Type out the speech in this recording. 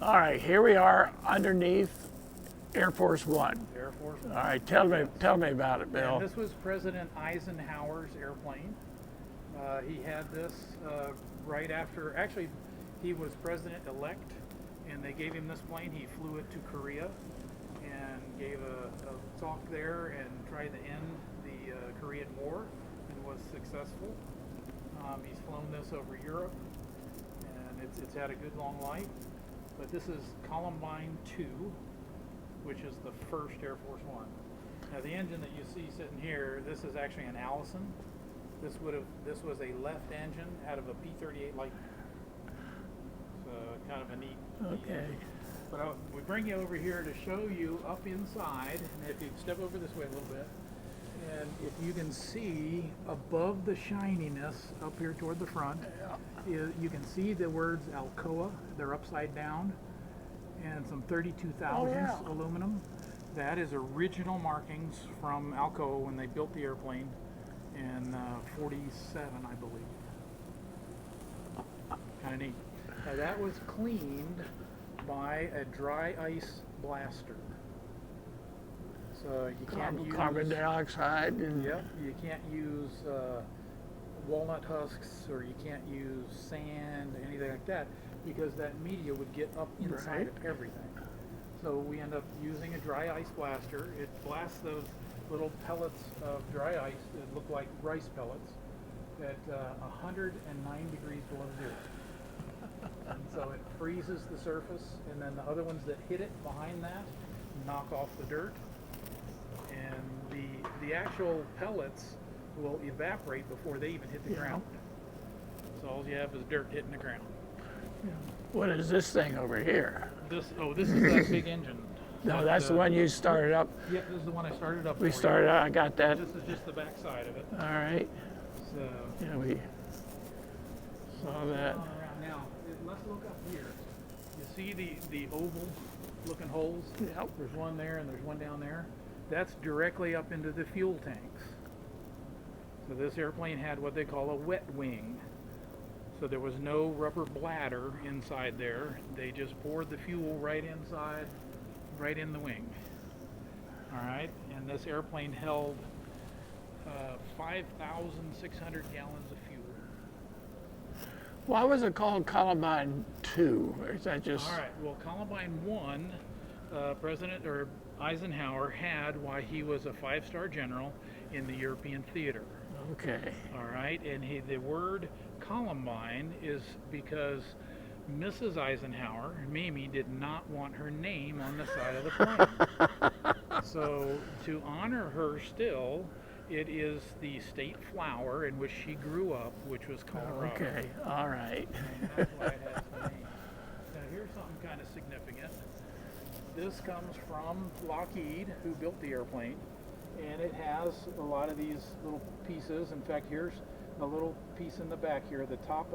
All right, here we are underneath Air Force One. Air Force All One. right, tell me about it, Bill. And this was President Eisenhower's airplane. He had this right after, actually, he was president-elect, and they gave him this plane. He flew it to Korea and gave a talk there and tried to end the Korean War and was successful. He's flown this over Europe, and it's had a good long life. But this is Columbine 2, which is the first Air Force One. Now the engine that you see sitting here, this is actually an Allison. This was a left engine out of a P-38 Lightning. So kind of a neat Okay. engine. But we bring you over here to show you up inside, and if you step over this way a little bit, and if you can see above the shininess up here toward the front, you can see the words Alcoa. They're upside down, and some 32 thousandths aluminum. That is original markings from Alcoa when they built the airplane in 47, I believe. Kind of neat. Now that was cleaned by a dry ice blaster. So you can't use carbon dioxide. And Yep, you can't use walnut husks, or you can't use sand, anything like that, because that media would get up inside of everything. So we end up using a dry ice blaster. It blasts those little pellets of dry ice that look like rice pellets at 109 degrees below zero. And so it freezes the surface, and then the other ones that hit it behind that knock off the dirt. And the actual pellets will evaporate before they even hit the ground. So all you have is dirt hitting the ground. what is this thing over here? This is that big engine. No, that's the one you started up. Yep, this is the one I started up. We for started you. out, I got that. This is just the back side of it. All right. So Yeah, we saw that. on around now, let's look up here. You see the oval looking holes? Yep. There's one there and there's one down there. That's directly up into the fuel tanks. So this airplane had what they call a wet wing. So there was no rubber bladder inside there. They just poured the fuel right inside, right in the wing. All right, and this airplane held 5,600 gallons of fuel. Why was it called Columbine 2? Or is that just... All right, well, Columbine 1, President Eisenhower had while he was a 5-star general in the European theater. Okay. All right, and the word Columbine is because Mrs. Eisenhower, Mamie, did not want her name on the side of the plane. So to honor her still, it is the state flower in which she grew up, which was Colorado. Okay, all right. And that's why it has the name. Now here's something kind of significant. This comes from Lockheed, who built the airplane, and it has a lot of these little pieces. In fact, here's a little piece in the back here. The top of